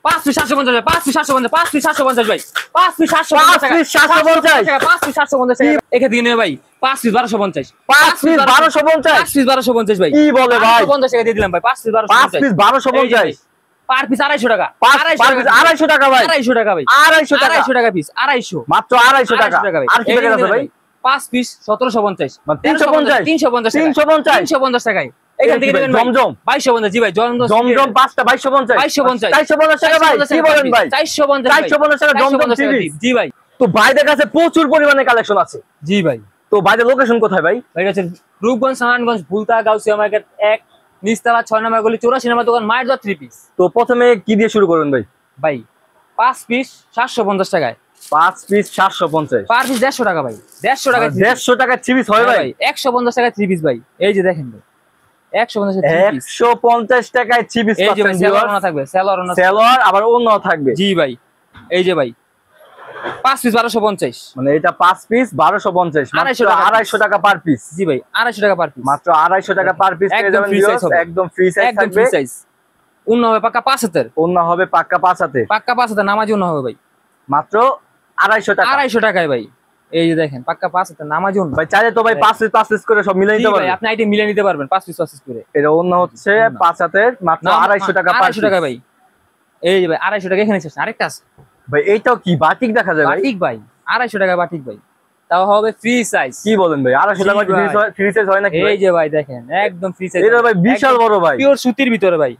5 piece 750 ভাই 5 piece 750 5 piece 750 ভাই 5 piece 750 টাকা 5 পিস 750 টাকা এখানে দিয়ে নেবে ভাই 5 পিস 1250 5 পিস 1250 5 পিস 1250 ভাই কি বলে ভাই 1250 টাকা দিয়ে দিলাম ভাই 5 পিস 1250 5 পিস 1250 পার পিস 250 টাকা 250 টাকা ভাই 250 টাকা ভাই 250 টাকা পিস 250 মাত্র 250 টাকা আর কি টাকা আছে ভাই 5 পিস 1750 মানে 350 350 টাকায় এখান থেকে নেবেন জমজম 2250 জি ভাই জমজম 5টা 2250 450 টাকা ভাই কি বলেন ভাই 450 টাকা জমজম টিভি জি ভাই তো ভাইদের কাছে প্রচুর পরিমাণে কালেকশন আছে জি ভাই তো ভাইদের লোকেশন কোথায় ভাই ভাই আছে রূপগঞ্জ নারায়ণগঞ্জ ভুলতা গাউসিয়া মার্কেট 1 নিচতলা 6 নম্বর গলি 84 নম্বর দোকান মায়ের দা 3 পিস তো প্রথমে কি দিয়ে শুরু করবেন ভাই ভাই 5 পিস 750 টাকায় 5 পিস 750 পার পিস 150 টাকা ভাই 150 টাকা 150 টাকা 3 পিস হয় ভাই 150 টাকা 3 পিস ভাই এই যে দেখেন ভাই 150 টাকায় 3 পিস পাচ্ছেন সেলর না থাকবে সেলর আবার অন্য থাকবে জি ভাই এই যে ভাই 5 পিস 1250 মানে এটা 5 পিস 1250 মাত্র 250 টাকা পার পিস জি ভাই 250 টাকা পার পিস মাত্র 250 টাকা পার পিস পেয়ে যাবেন ভিউয়ার্স একদম ফ্রি সাইজ থাকবে একদম ফ্রি সাইজ অন্য হবে পাক্কা 5 হাতের অন্য হবে পাক্কা 5 হাতে পাক্কা 5 হাতের নামাজি অন্য হবে ভাই মাত্র 250 টাকা 250 টাকায় ভাই এই যে দেখেন পাক্কা 5 হাতের নামাজি অন্য ভাই চাইলে তো ভাই 5 পিস করে সব মিলাই নিতে পারবেন আপনি আইটেম মিলিয়ে নিতে পারবেন 5 পিস করে এটা অন্য হচ্ছে 5 হাতের মাত্র 250 টাকা পার 250 টাকা ভাই এই যে ভাই 250 টাকা এখানে শেষ আরেকটা আছে ভাই এইটাও কি বাটিক দেখা যায় ভাই বাটিক ভাই 250 টাকা বাটিক ভাই তাও হবে ফ্রি সাইজ কি বলেন ভাই 250 টাকা ফ্রি সাইজ হয় নাকি এই যে ভাই দেখেন একদম ফ্রি সাইজ এটা ভাই বিশাল বড় ভাই পিওর সুতির ভিতরে ভাই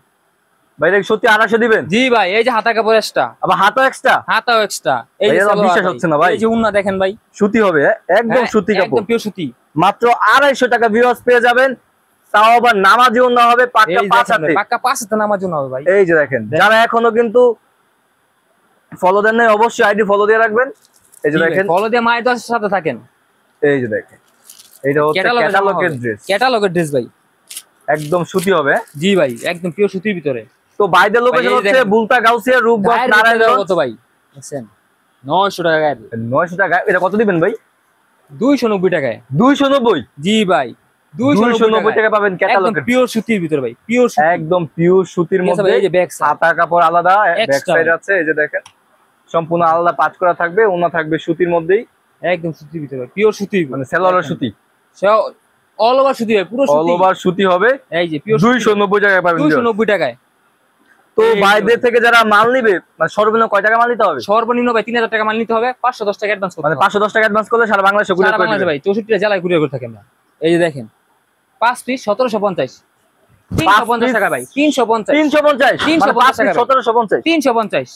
ভাই এটা সত্যি 250 দিবেন জি ভাই এই যে হাতা কাপড় এক্সট্রা আবার হাতাও এক্সট্রা এই যে বিশ্বাস হচ্ছে না ভাই এই যে উন্না দেখেন ভাই সুতি হবে একদম সুতি কাপড় একদম পিওর সুতি মাত্র 250 টাকা ভিউয়ার্স পেয়ে যাবেন তাও আবার নামাজি উন্না হবে পাক্কা 5 হাতে পাক্কা 5 হাতে নামাজি উন্না হবে ভাই এই যে দেখেন যারা এখনো কিন্তু ফলো দেন নাই অবশ্যই আইডি ফলো দিয়ে রাখবেন এই যে দেখেন ফলো দিয়ে মায়ের দশের সাথে থাকেন এই যে দেখেন এটা হচ্ছে ক্যাটালগের ড্রেস ভাই একদম সুতি হবে জি ভাই একদম পিওর সুতির ভিতরে তো বাইদের লোকেশন হচ্ছে বুলতা গাউসিয়া রূপগঞ্জ নারায়ণগঞ্জ কত ভাই দেখেন 900 টাকা 900 টাকা এটা কত দিবেন ভাই 290 টাকায় 290 জি ভাই 290 টাকা পাবেন ক্যাটালগের একদম পিওর সুতির ভিতরে ভাই পিওর একদম পিওর সুতির মধ্যে এই যে ব্যাক হাতা কাপড় আলাদা ব্যাক সাইড আছে এই যে দেখেন সম্পূর্ণ আলাদা পাঁচ করা থাকবে ওনা থাকবে সুতির মধ্যেই একদম সুতির ভিতরে পিওর সুতি মানে সেলর সুতি অল ওভার সুতি ভাই পুরো সুতি অল ওভার সুতি হবে এই যে পিওর 290 টাকায় পাবেন 290 টাকায় তো বাইরে থেকে যারা মাল নিবে মানে সর্বনিম্ন কয় টাকা মাল নিতে হবে সর্বনিম্ন ভাই 3000 টাকা মাল নিতে হবে 510 টাকা অ্যাডভান্স করতে মানে 510 টাকা অ্যাডভান্স করলে সারা বাংলাদেশে কুরিয়ার করে দিবে ভাই 64 জেলায় কুরিয়ার করে থাকি আমরা এই যে দেখেন 5 পিস 1750 350 টাকা ভাই 350 টাকা 1750 350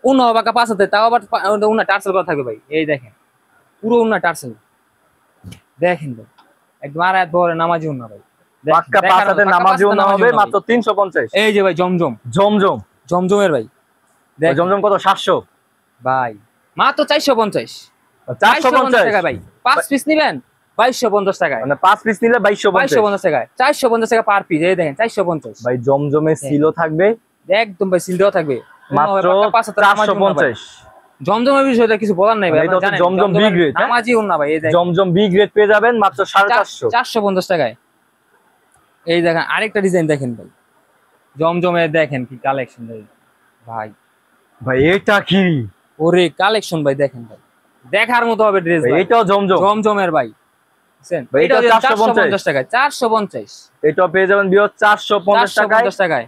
উন্না বাকা 5 হাতে তাও আবার উন্না টার্সেল করা থাকবে ভাই এই দেখেন পুরো উন্না টার্সেল দেখেন ভাই একদম আরাত বড় নামাজি উন্না ভাই পাক্কা 5 হাতে নামাজি উন্না হবে মাত্র 350 এই যে ভাই জমজমের ভাই জমজম কত 700 ভাই মাত্র 450 টাকা ভাই 5 পিস নেবেন 2250 টাকা মানে 5 পিস নিলে 2250 টাকা 450 টাকা পার পিস এই দেখেন 450 ভাই জমজমে সিলও থাকবে একদম ভাই সিল দেওয়া থাকবে মাত্র 450 জমজমের বিষয়টা কিছু বলার নাই ভাই এটা হচ্ছে জমজম বি গ্রেড নামাজি উন্না ভাই এই দেখেন জমজম বি গ্রেড পেয়ে যাবেন মাত্র 450 450 টাকায় এই দেখেন আরেকটা ডিজাইন দেখেন ভাই জমজমের দেখেন কি কালেকশন ভাই ভাই এটা কি ওরে কালেকশন ভাই দেখেন ভাই দেখার মতো হবে ড্রেস ভাই এটাও জমজমের ভাই বুঝছেন এটা 450 টাকা 450 এটা পেয়ে যাবেন বিও 450 টাকায়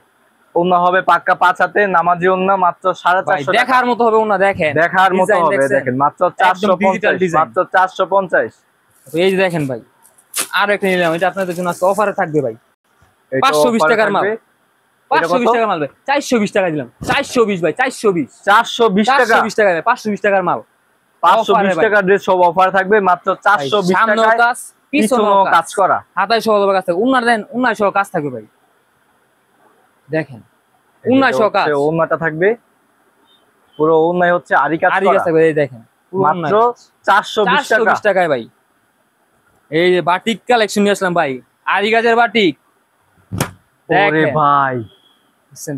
ওন্না হবে পাক্কা 5 হাতে নামাজি ওন্না মাত্র 450 টাকা দেখার মতো হবে ওন্না দেখেন দেখার মতো হবে দেখেন মাত্র 450 মাত্র 450 এই যে দেখেন ভাই আর একটা নিলাম এটা আপনাদের জন্য অফারে থাকবে ভাই 520 টাকার মাল 520 টাকার মাল ভাই 420 টাকা দিলাম 420 ভাই 420 টাকা 520 টাকার মাল 520 টাকা ড্রেস সব অফার থাকবে মাত্র 420 টাকায় পিছনেও কাজ করা হাতায় সহ কাজ থাকবে উন্নার দেন উন্নায় সহ কাজ থাকবে ভাই দেখেন উন্নায় সহ কাজ ওন্নাটা থাকবে পুরো ওন্নায় হচ্ছে আরি কাজ থাকবে এই দেখেন মাত্র 420 টাকায় ভাই এই যে বাটিক কালেকশন নিয়ে আসলাম ভাই আরি কাজের বাটিক ওরে ভাই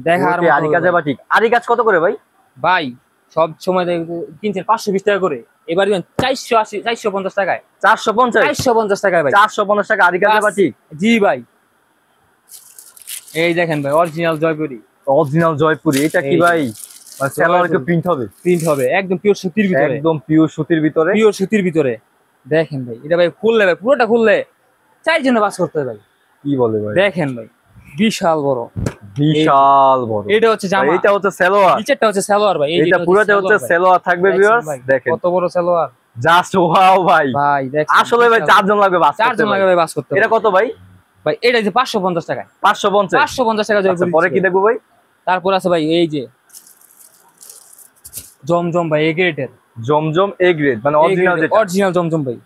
দেখার মতো আরি কাজের বাটিক আরি কাজ কত করে ভাই ভাই সব সময় কিনছেন 520 টাকা করে এবার দিবেন 450 টাকায় 450 টাকায় ভাই 450 টাকা আরি কাজের বাটিক জি ভাই এই দেখেন ভাই অরিজিনাল জয়পুরি অরিজিনাল জয়পুরি, এটা কি এই ভাই সালোয়ারকে প্রিন্ট হবে? প্রিন্ট হবে একদম পিওর সুতির ভিতরে, একদম পিওর সুতির ভিতরে। পিওর সুতির ভিতরে দেখেন ভাই, এটা ভাই খুললে ভাই পুরোটা খুললে 4 জনে বাস করতে হবে ভাই। কি বলে ভাই, দেখেন ভাই বিশাল বড়, বিশাল বড়। এটা হচ্ছে জামা, এটা হচ্ছে সালোয়ার, নিচেরটা হচ্ছে সালোয়ার ভাই, এটা পুরোটা হচ্ছে সালোয়ার থাকবে ভিউয়ার্স। দেখেন কত বড় সালোয়ার, জাস্ট ওয়াও ভাই। ভাই দেখেন আসলে ভাই 4 জন লাগবে বাস করতে, 4 জন লাগবে ভাই বাস করতে। এটা কত ভাই? ভাই এটা যে 550 টাকা, 550 টাকা আচ্ছা, পরে কি দেখবো ভাই? তারপর আছে ভাই এই যে জমজম ভাই, এ গ্রেডের জমজম এ গ্রেড, মানে অরিজিনাল যেটা, অরিজিনাল জমজম ভাই।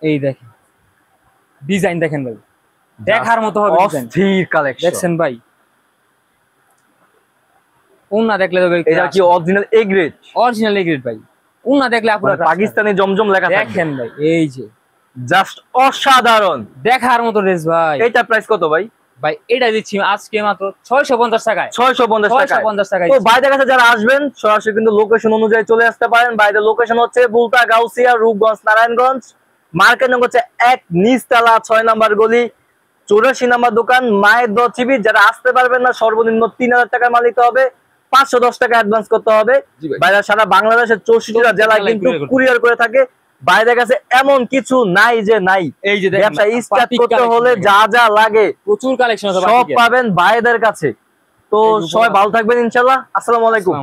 এই দেখেন ডিজাইন দেখেন ভাই, দেখার মতো হবে ডিজাইন, অস্থির কালেকশন দেখছেন ভাই। উন্না দেখলে তো ভাই, এটা কি original A grade? Original A grade ভাই, উন্না দেখলে আপুরা পাকিস্তানি জমজম লেখা থাকে। দেখেন ভাই এই যে জাস্ট অসাধারণ, দেখার মতো ড্রেস ভাই। এটা প্রাইস কত ভাই? ভাই এটা দিচ্ছি আজকে মাত্র 650 টাকায়, 650 টাকায়। তো বাইরের কাছে যারা আসবেন সরাসরি কিন্তু লোকেশন অনুযায়ী চলে আসতে পারেন। বাইরের লোকেশন হচ্ছে বুলতা, গাউসিয়া, রূপগঞ্জ, নারায়ণগঞ্জ। মার্কেট নং হচ্ছে 1 নিচতলা 6 নাম্বার গলি, 84 নাম্বার দোকান, মায়ের দচিবি। যারা আসতে পারবেন না সর্বনিম্ন 3000 টাকা মাল দিতে হবে, 510 টাকা অ্যাডভান্স করতে হবে। বাইরে সারা বাংলাদেশের 64টা জেলায় কিন্তু কুরিয়ার করে থাকে। বাইরের কাছে এমন কিছু নাই যে নাই, এই যে ব্যবসা স্টার্ট করতে হলে যা যা লাগে প্রচুর কালেকশন আছে, সব পাবেন ভাইদের কাছে। তো সবাই ভালো থাকবেন ইনশাআল্লাহ। আসসালামু আলাইকুম।